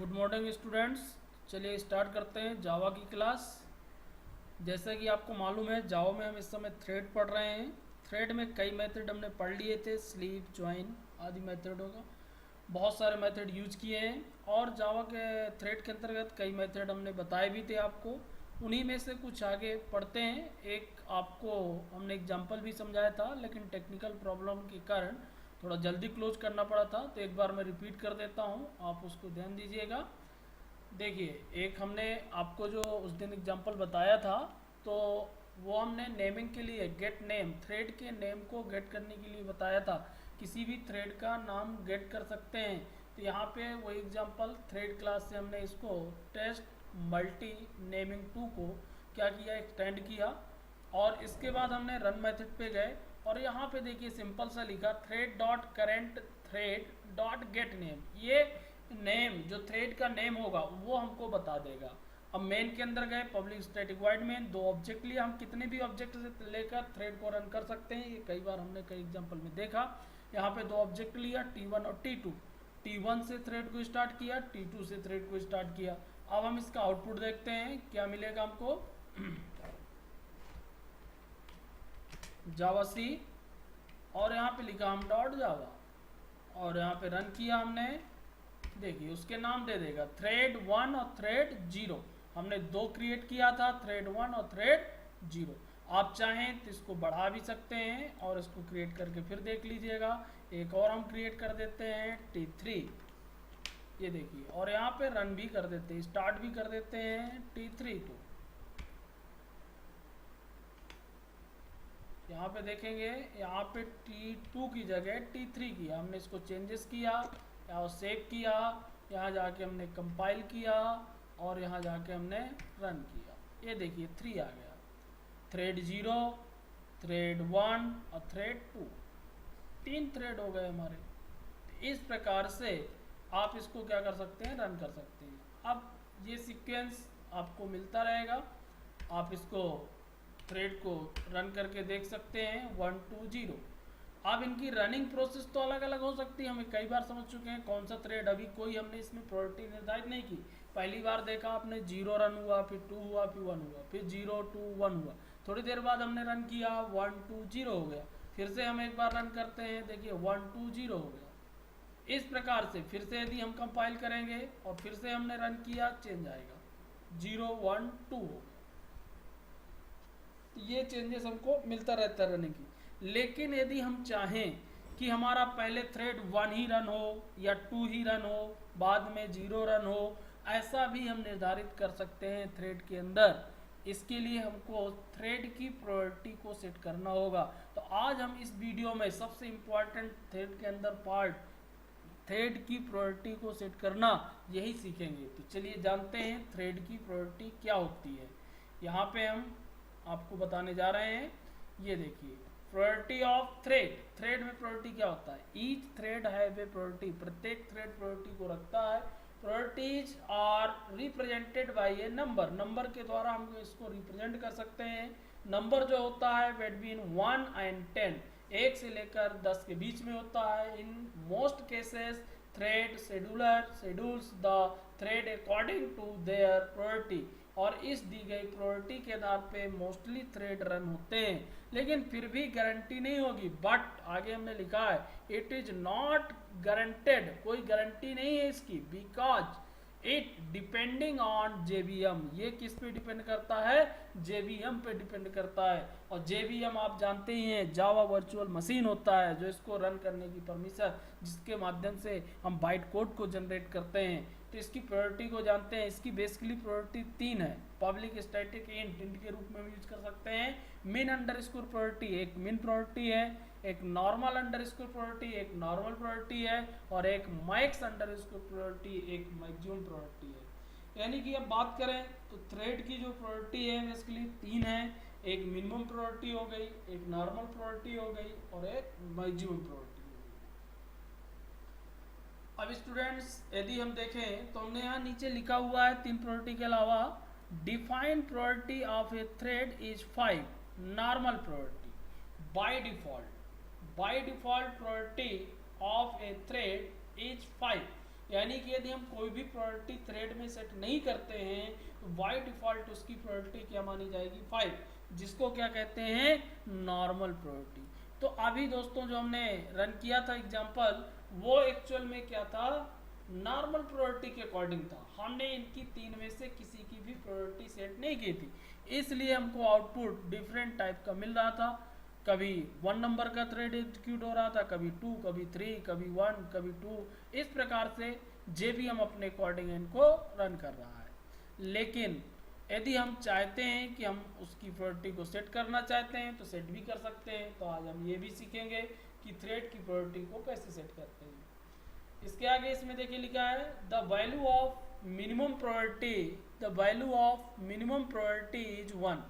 Good morning students. चलिए start करते हैं जावा की क्लास। जैसा कि आपको मालूम है जावा में हम इस समय थ्रेड पढ़ रहे हैं। थ्रेड में कई मेथड हमने पढ़ लिए थे, स्लीप, ज्वाइन आदि मेथडों का बहुत सारे मेथड यूज किए हैं। और जावा के थ्रेड के अंतर्गत कई मेथड हमने बताए भी थे आपको। उन्हीं में से कुछ आगे पढ़ते हैं। एक आपको हमने एग्जाम्पल भी समझाया था, लेकिन टेक्निकल प्रॉब्लम के कारण थोड़ा जल्दी क्लोज करना पड़ा था, तो एक बार मैं रिपीट कर देता हूँ, आप उसको ध्यान दीजिएगा। देखिए, एक हमने आपको जो उस दिन एग्जांपल बताया था, तो वो हमने नेमिंग के लिए गेट नेम, थ्रेड के नेम को गेट करने के लिए बताया था। किसी भी थ्रेड का नाम गेट कर सकते हैं। तो यहाँ पे वही एग्जांपल थ्रेड क्लास से हमने इसको टेस्ट मल्टी नेमिंग टू को क्या किया, एक्सटेंड किया। और इसके बाद हमने रन मेथड पे गए और यहाँ पे देखिए सिंपल सा लिखा thread dot current thread dot gate name. ये नेम जो थ्रेड का नेम होगा वो हमको बता देगा। अब मेन के अंदर गए, पब्लिक स्टैटिक वॉइड मेन, दो ऑब्जेक्ट लिया। हम कितने भी ऑब्जेक्ट से लेकर थ्रेड को रन कर सकते हैं, ये कई बार हमने कई एग्जांपल में देखा। यहाँ पे दो ऑब्जेक्ट लिया, T1 और T2। T1 से थ्रेड को स्टार्ट किया, T2 से थ्रेड को स्टार्ट किया। अब हम इसका आउटपुट देखते हैं क्या मिलेगा हमको। जावा सी, और यहाँ पे लिखा हम डॉट जावा, और यहाँ पे रन किया हमने। देखिए उसके नाम दे देगा थ्रेड 1 और थ्रेड 0। हमने दो क्रिएट किया था, थ्रेड 1 और थ्रेड 0। आप चाहें तो इसको बढ़ा भी सकते हैं और इसको क्रिएट करके फिर देख लीजिएगा। एक और हम क्रिएट कर देते हैं T3, ये देखिए, और यहाँ पे रन भी कर देते हैं, स्टार्ट भी कर देते हैं T3 को। यहाँ पे देखेंगे, यहाँ पे T2 की जगह T3 किया हमने, इसको चेंजेस किया, यहाँ सेव किया, यहाँ जाके हमने कंपाइल किया और यहाँ जाके हमने रन किया। ये देखिए 3 आ गया, थ्रेड 0, थ्रेड 1 और थ्रेड 2, 3 थ्रेड हो गए हमारे। तो इस प्रकार से आप इसको क्या कर सकते हैं, रन कर सकते हैं। अब ये सीक्वेंस आपको मिलता रहेगा, आप इसको थ्रेड को रन करके देख सकते हैं 1 2 0। अब इनकी रनिंग प्रोसेस तो अलग अलग हो सकती है, हमें कई बार समझ चुके हैं कौन सा थ्रेड, अभी कोई हमने इसमें प्रायोरिटी निर्धारित नहीं की। पहली बार देखा आपने 0 रन हुआ, फिर 2 हुआ, फिर 1 हुआ, फिर 0 2 1 हुआ। थोड़ी देर बाद हमने रन किया 1 2 0 हो गया, फिर से हम एक बार रन करते हैं, देखिए 1 2 0 हो गया। इस प्रकार से फिर से यदि हम कंपाइल करेंगे और फिर से हमने रन किया, चेंज आएगा 0 1 2 हो गया। ये चेंजेस हमको मिलता रहता है रनिंग की। लेकिन यदि हम चाहें कि हमारा पहले थ्रेड 1 ही रन हो या 2 ही रन हो, बाद में 0 रन हो, ऐसा भी हम निर्धारित कर सकते हैं थ्रेड के अंदर। इसके लिए हमको थ्रेड की प्रायोरिटी को सेट करना होगा। तो आज हम इस वीडियो में सबसे इम्पोर्टेंट थ्रेड के अंदर पार्ट, थ्रेड की प्रायोरिटी को सेट करना, यही सीखेंगे। तो चलिए जानते हैं थ्रेड की प्रायोरिटी क्या होती है। यहाँ पे हम आपको बताने जा रहे हैं। ये देखिए प्रायोरिटी ऑफ थ्रेड, थ्रेड में प्रायोरिटी क्या होता है। Each thread have a priority, प्रत्येक थ्रेड प्रायोरिटी को रखता है। Priorities are represented by a number, number के द्वारा हम इसको रिप्रेजेंट कर सकते हैं। नंबर जो होता है बिटवीन 1 एंड 10, 1 से लेकर 10 के बीच में होता है। In most cases thread scheduler schedules the thread according to their priority, और इस दी गई प्रायोरिटी के आधार पे मोस्टली थ्रेड रन होते हैं। लेकिन फिर भी गारंटी नहीं होगी, बट आगे हमने लिखा है इट इज नॉट गारंटेड, कोई गारंटी नहीं है इसकी, because it depending on JVM. ये किस पे डिपेंड करता है, जेबीएम पे डिपेंड करता है। और जेबीएम आप जानते ही हैं जावा वर्चुअल मशीन होता है, जो इसको रन करने की परमिशन, जिसके माध्यम से हम बाइट कोड को जनरेट करते हैं। तो इसकी प्रायोरिटी को जानते हैं। इसकी बेसिकली प्रायोरिटी 3 है। पब्लिक स्टैटिक इंट, इंट के रूप में यूज कर सकते हैं। मिन अंडरस्कोर प्रायोरिटी, एक मिन प्रायोरिटी है। एक नॉर्मल अंडरस्कोर प्रायोरिटी, एक नॉर्मल प्रायोरिटी है। और एक मैक्स अंडरस्कोर प्रायोरिटी, एक मैक्सिमम प्रायोरिटी है। यानी कि अब बात करें तो थ्रेड की जो प्रायोरिटी है बेसिकली 3 है। एक मिनिमम प्रायोरिटी हो गई, एक नॉर्मल प्रायोरिटी हो गई, और एक मैक्सिमम प्रायोरिटी। अब स्टूडेंट्स यदि हम देखें तो हमने यहाँ नीचे लिखा हुआ है 3 प्रायोरिटी के अलावा, defined priority of A thread is 5, normal priority by default, by default priority of A thread is 5। यानी कि यदि हम कोई भी प्रायोरिटी थ्रेड में सेट नहीं करते हैं तो बाय डिफॉल्ट उसकी प्रायोरिटी क्या मानी जाएगी 5, जिसको क्या कहते हैं नॉर्मल प्रायोरिटी। तो अभी दोस्तों जो हमने रन किया था एग्जांपल, वो एक्चुअल में क्या था, नॉर्मल प्रायोरिटी के अकॉर्डिंग था। हमने इनकी तीन में से किसी की भी प्रायोरिटी सेट नहीं की थी, इसलिए हमको आउटपुट डिफरेंट टाइप का मिल रहा था। कभी 1 नंबर का थ्रेड एग्जीक्यूट हो रहा था, कभी 2, कभी 3, कभी 1, कभी 2, इस प्रकार से JVM अपने अकॉर्डिंग इनको रन कर रहा है। लेकिन यदि हम चाहते हैं कि हम उसकी प्रायोरिटी को सेट करना चाहते हैं तो सेट भी कर सकते हैं। तो आज हम ये भी सीखेंगे कि थ्रेड की प्रायोरिटी को कैसे सेट करते हैं। इसके आगे इसमें देखिए लिखा है the value of minimum priority, the value of minimum priority is 1,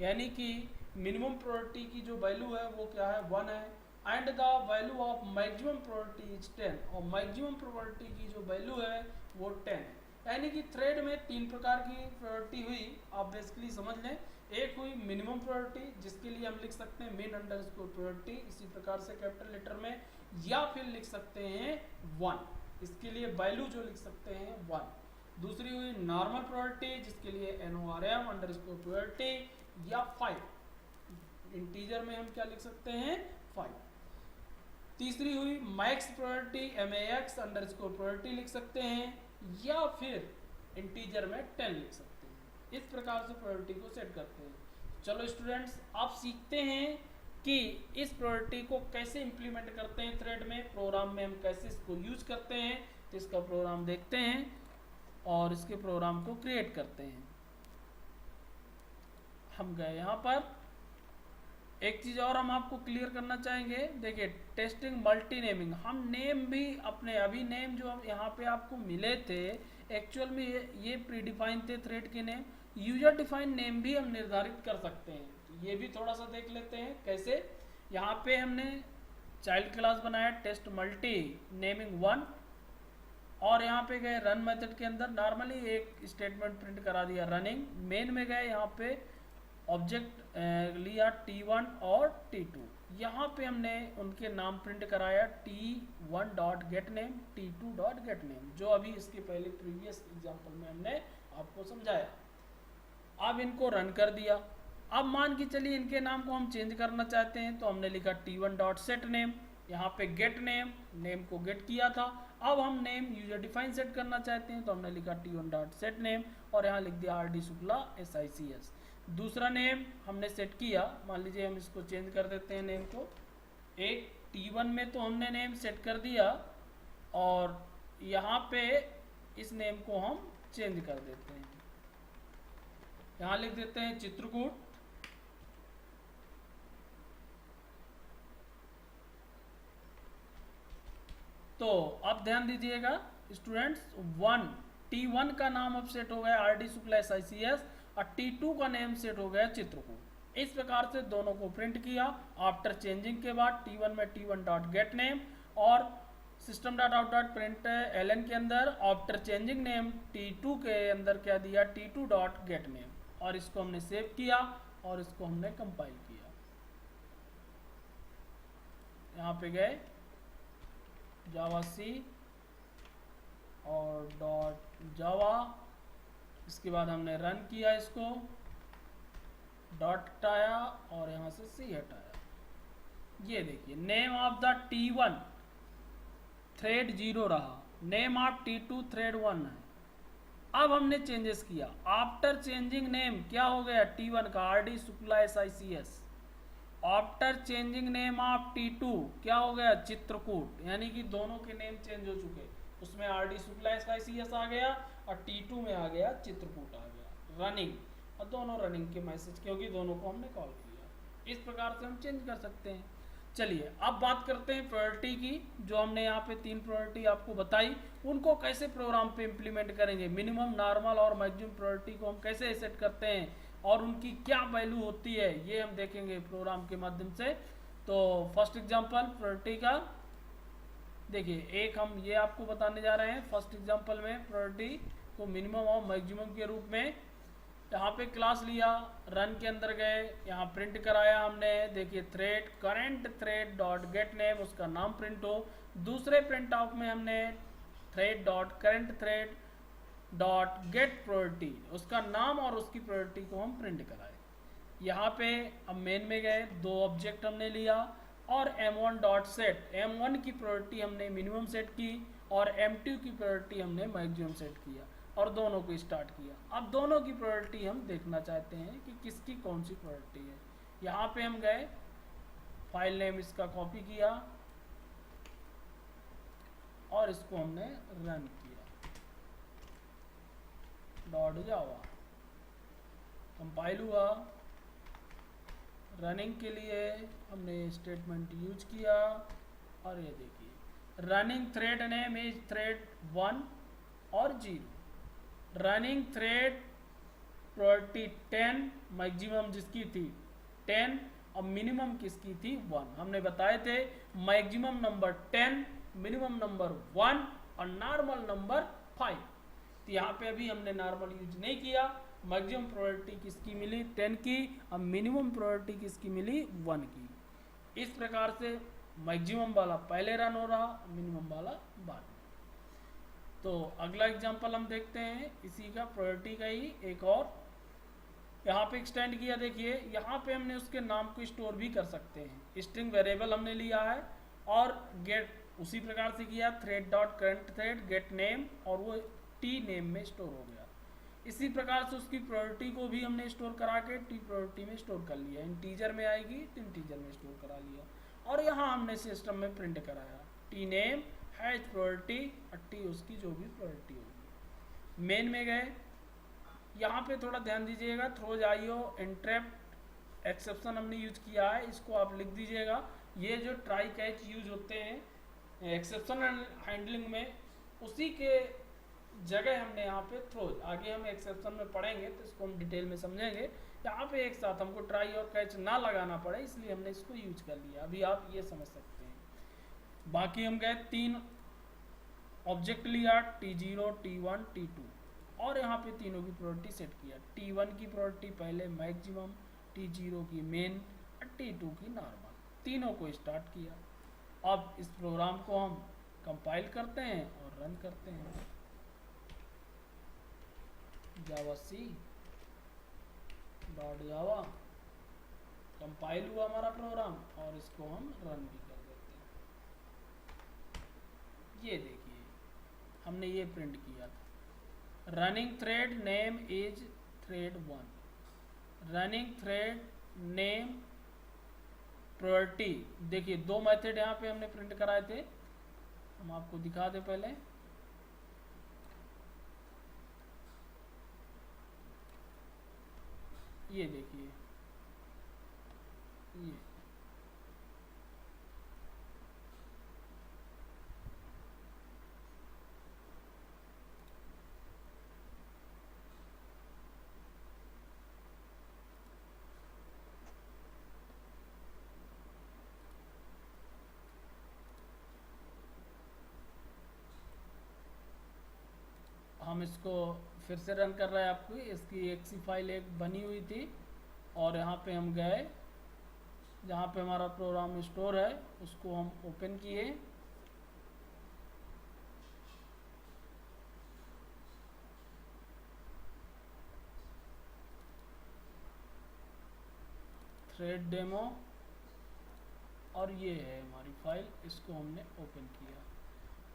यानी कि मिनिमम प्रायोरिटी की जो वैल्यू है वो क्या है 1 है। And the value of maximum priority is 10, और मैक्सिमम प्रायोरिटी की जो वैल्यू है वो 10 है। यानी कि थ्रेड में तीन प्रकार की प्रायोरिटी हुई, आप बेसिकली समझ लें। एक हुई मिनिमम प्रायोरिटी, जिसके लिए हम लिख सकते हैं min अंडरस्कोर प्रायोरिटी, इसी प्रकार से कैपिटल लेटर में, या फिर लिख सकते हैं 1, इसके लिए वैल्यू जो लिख सकते हैं 1। दूसरी हुई नॉर्मल प्रायोरिटी, जिसके लिए NORM अंडरस्कोर प्रायोरिटी, या 5, इंटीजर में हम क्या लिख सकते हैं 5। तीसरी हुई max priority, MAX underscore priority लिख सकते हैं, या फिर इंटीजर में 10 लिख सकते हैं। इस प्रकार से प्रायोरिटी को सेट करते हैं। चलो स्टूडेंट्स, आप सीखते हैं कि इस प्रायोरिटी को कैसे इंप्लीमेंट करते हैं थ्रेड में, प्रोग्राम में हम कैसे इसको यूज करते हैं। तो इसका प्रोग्राम देखते हैं और इसके प्रोग्राम को क्रिएट करते हैं। हम गए यहाँ पर, एक चीज़ और हम आपको क्लियर करना चाहेंगे। देखिए टेस्टिंग मल्टी नेमिंग, हम नेम भी अपने अभी नेम जो यहाँ पे आपको मिले थे एक्चुअल में ये प्रीडिफाइन थे थ्रेड के नेम। यूजर डिफाइन नेम भी हम निर्धारित कर सकते हैं, तो ये भी थोड़ा सा देख लेते हैं कैसे। यहाँ पे हमने चाइल्ड क्लास बनाया टेस्ट मल्टी नेमिंग 1, और यहाँ पे गए रन मेथड के अंदर नॉर्मली एक स्टेटमेंट प्रिंट करा दिया रनिंग। मेन में गए यहाँ पे ऑब्जेक्ट लिया T1 और T2, यहाँ पे हमने उनके नाम प्रिंट कराया T1 dot gate name, T2 dot gate name, जो अभी इसके पहले प्रीवियस एग्जांपल में हमने आपको समझाया। अब इनको रन कर दिया। अब मान के चलिए इनके नाम को हम चेंज करना चाहते हैं, तो हमने लिखा T1 डॉट सेट नेम, यहाँ पे गेट नेम, नेम को गेट किया था। अब हम नेम यूजर डिफाइन सेट करना चाहते हैं, तो हमने लिखा T1 डॉट सेट नेम, और यहाँ लिख दिया RD शुक्ला SICS। दूसरा नेम हमने सेट किया, मान लीजिए हम इसको चेंज कर देते हैं नेम को। एक T1 में तो हमने नेम सेट कर दिया, और यहाँ पे इस नेम को हम चेंज कर देते हैं, यहाँ लिख देते हैं चित्रकूट। तो अब ध्यान दीजिएगा स्टूडेंट्स, T1 का नाम अब सेट हो गया RD शुक्ला SICS, और T2 का नेम सेट हो गया चित्रकूट। इस प्रकार से दोनों को प्रिंट किया। आफ्टर चेंजिंग के बाद T1 में T1 डॉट गेट नेम, और system dot out dot print LN के अंदर आफ्टर चेंजिंग नेम T2 के अंदर क्या दिया T2 डॉट गेट नेम, और इसको हमने सेव किया और इसको हमने कंपाइल किया। यहाँ पे गए जावा सी और डॉट जावा, इसके बाद हमने रन किया, इसको डॉट हटाया और यहाँ से सी हटाया। ये देखिए name of the T1 thread 0 रहा, नेम ऑफ T2 थ्रेड 1 है। अब हमने चेंजेस किया, आफ्टर चेंजिंग नेम क्या हो गया T1 का RD Shukla SICS, after changing name of T2 क्या हो गया चित्रकूट, यानी कि दोनों के नेम चेंज हो चुके। उसमें RD शुक्ला SICS आ गया और T2 में आ गया चित्रकूट आ गया रनिंग, और दोनों रनिंग के मैसेज, क्योंकि दोनों को हमने कॉल किया। इस प्रकार से हम चेंज कर सकते हैं। चलिए अब बात करते हैं प्रायोरिटी की। जो हमने यहाँ पे 3 प्रायोरिटी आपको बताई, उनको कैसे प्रोग्राम पे इम्प्लीमेंट करेंगे, मिनिमम, नॉर्मल और मैक्सिमम प्रायोरिटी को हम कैसे सेट करते हैं और उनकी क्या वैल्यू होती है, ये हम देखेंगे प्रोग्राम के माध्यम से। तो फर्स्ट एग्जांपल प्रायोरिटी का देखिए, एक हम ये आपको बताने जा रहे हैं। फर्स्ट एग्जांपल में प्रायोरिटी को मिनिमम और मैक्सिमम के रूप में यहाँ पे क्लास लिया, रन के अंदर गए, यहाँ प्रिंट कराया हमने। देखिए thread current thread dot gate name, उसका नाम प्रिंट हो। दूसरे प्रिंट आउट में हमने thread dot current thread dot gate priority, उसका नाम और उसकी प्रायोरिटी को हम प्रिंट कराए। यहाँ पे अब मेन में गए, दो ऑब्जेक्ट हमने लिया और m1 डॉट सेट, m1 की प्रायोरिटी हमने मिनिमम सेट की और m2 की प्रायोरिटी हमने मैक्सिमम सेट किया और दोनों को स्टार्ट किया। अब दोनों की प्रायोरिटी हम देखना चाहते हैं कि किसकी कौन सी प्रायोरिटी है। यहाँ पे हम गए, फाइल नेम इसका कॉपी किया और इसको हमने रन किया, डॉट जावा, कंपाइल हुआ। रनिंग के लिए हमने स्टेटमेंट यूज किया और ये देखिए running thread name is thread 1 और 0। रनिंग थ्रेड प्रायोरिटी 10, मैक्सिमम जिसकी थी 10 और मिनिमम किसकी थी 1। हमने बताए थे मैक्सिमम नंबर 10, मिनिमम नंबर 1 और नॉर्मल नंबर 5। तो यहाँ पे अभी हमने नॉर्मल यूज नहीं किया। मैक्सिमम प्रायोरिटी किसकी मिली 10 की और मिनिमम प्रायोरिटी किसकी मिली 1 की। इस प्रकार से मैक्सिमम वाला पहले रन हो रहा, मिनिमम वाला बाद में। तो अगला एग्जांपल हम देखते हैं इसी का, प्रायोरिटी का ही एक और यहाँ पे एक्सटेंड किया। देखिए यहाँ पे हमने उसके नाम को स्टोर भी कर सकते हैं, स्ट्रिंग वेरिएबल हमने लिया है और गेट उसी प्रकार से किया, thread dot current thread gate name और वो टी नेम में स्टोर हो गया। इसी प्रकार से उसकी प्रायोरिटी को भी हमने स्टोर करा के टी प्रायोरिटी में स्टोर कर लिया, इंटीजर में आएगी तो इंटीजर में स्टोर करा लिया और यहाँ हमने सिस्टम में प्रिंट कराया टी नेम हैज प्रायोरिटी और टी उसकी जो भी प्रायोरिटी होगी। मेन में गए, यहाँ पे थोड़ा ध्यान दीजिएगा, थ्रोज आईओ इंटरप्ट एक्सेप्शन हमने यूज किया है, इसको आप लिख दीजिएगा। ये जो ट्राई कैच यूज होते हैं एक्सेप्शन हैंडलिंग में, उसी के जगह हमने यहाँ पे थ्रोज, आगे हम एक्सेप्शन में पढ़ेंगे तो इसको हम डिटेल में समझेंगे। यहाँ पे एक साथ हमको ट्राई और कैच ना लगाना पड़े इसलिए हमने इसको यूज कर लिया, अभी आप ये समझ सकते हैं। बाकी हम गए 3 ऑब्जेक्ट लिया, T0, T1, T2 और यहाँ पे तीनों की प्रायोरिटी सेट किया। T1 की प्रायोरिटी पहले मैक्सिमम, T0 की मेन और T2 की नॉर्मल, तीनों को स्टार्ट किया। अब इस प्रोग्राम को हम कंपाइल करते हैं और रन करते हैं। जावा सी डॉट जावा, कंपाइल हुआ हमारा प्रोग्राम और इसको हम रन भी कर देते हैं। ये देखिए हमने ये प्रिंट किया था, running thread name is thread 1, running thread name priority. देखिए दो मेथड यहाँ पे हमने प्रिंट कराए थे, हम आपको दिखा दें पहले। ये देखिए ये हम इसको फिर से रन कर रहे हैं आपको। इसकी एक्सी फाइल एक बनी हुई थी और यहाँ पे हम गए, जहाँ पे हमारा प्रोग्राम स्टोर है उसको हम ओपन किए। थ्रेड डेमो और ये है हमारी फाइल, इसको हमने ओपन किया।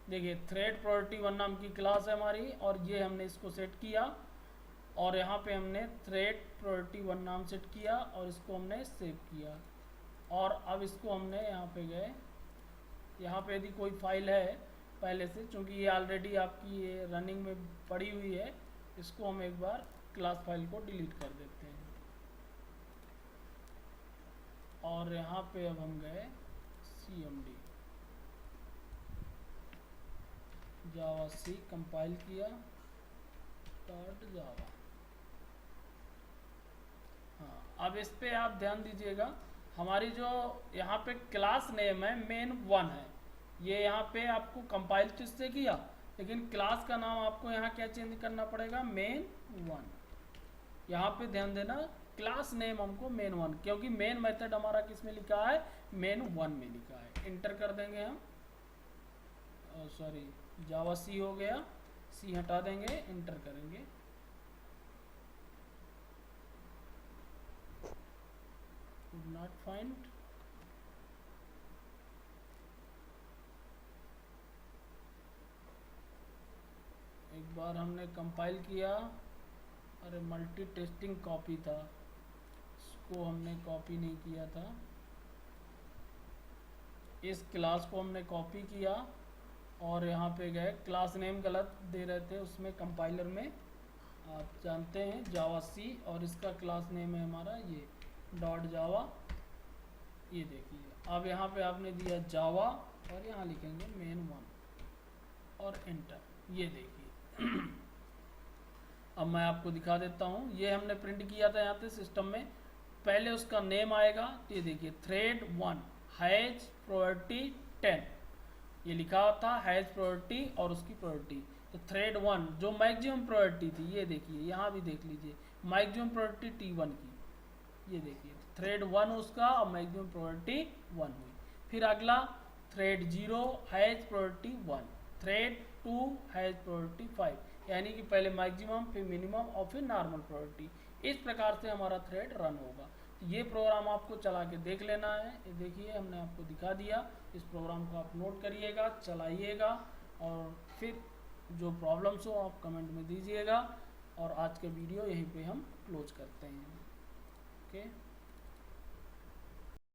देखिए थ्रेड प्रायोरिटी 1 नाम की क्लास है हमारी और ये हमने इसको सेट किया और यहाँ पे हमने थ्रेड प्रायोरिटी 1 नाम सेट किया और इसको हमने सेव किया। और अब इसको हमने यहाँ पे गए, यहाँ पे यदि कोई फाइल है पहले से, चूँकि ये ऑलरेडी आपकी ये रनिंग में पड़ी हुई है, इसको हम एक बार क्लास फाइल को डिलीट कर देते हैं। और यहाँ पे अब हम गए cmd जावा सी, कंपाइल किया डॉट जावा। हाँ अब इस पे आप ध्यान दीजिएगा, हमारी जो यहाँ पे क्लास नेम है मेन 1 है, ये यहाँ पे आपको कंपाइल तो इससे किया, लेकिन क्लास का नाम आपको यहाँ क्या चेंज करना पड़ेगा, मेन 1। यहाँ पे ध्यान देना, क्लास नेम हमको मेन 1, क्योंकि मेन मेथड हमारा किस में लिखा है, मेन 1 में लिखा है। इंटर कर देंगे हम, सॉरी जावा सी हो गया, सी हटा देंगे, इंटर करेंगे। Could not find. एक बार हमने कंपाइल किया, अरे मल्टी टेस्टिंग कॉपी था, इसको हमने कॉपी नहीं किया था, इस क्लास को हमने कॉपी किया और यहाँ पे गए, क्लास नेम गलत दे रहे थे उसमें कंपाइलर में, आप जानते हैं जावा सी, और इसका क्लास नेम है हमारा ये डॉट जावा। ये देखिए अब यहाँ पे आपने दिया जावा और यहाँ लिखेंगे मेन वन और एंटर। ये देखिए अब मैं आपको दिखा देता हूँ, ये हमने प्रिंट किया था यहाँ पे सिस्टम में, पहले उसका नेम आएगा, तो ये देखिए थ्रेड 1 हैज प्रायोरिटी 10, ये लिखा था हैज प्रायोरिटी और उसकी प्रायोरिटी, तो थ्रेड 1 जो मैक्सिमम प्रायोरिटी थी, ये देखिए यहाँ भी देख लीजिए मैक्सिमम प्रायोरिटी T1 की, ये देखिए थ्रेड 1 उसका और मैक्सिमम प्रायोरिटी 1 हुई। फिर अगला thread 0 has priority 1, thread 2 has priority 5, यानी कि पहले मैक्सिमम फिर मिनिमम और फिर नॉर्मल प्रायोरिटी, इस प्रकार से हमारा थ्रेड रन होगा। तो ये प्रोग्राम आपको चला के देख लेना है, ये देखिए हमने आपको दिखा दिया, इस प्रोग्राम को आप नोट करिएगा, चलाइएगा और फिर जो प्रॉब्लम्स हो आप कमेंट में दीजिएगा। और आज का वीडियो यहीं पे हम क्लोज करते हैं। ओके।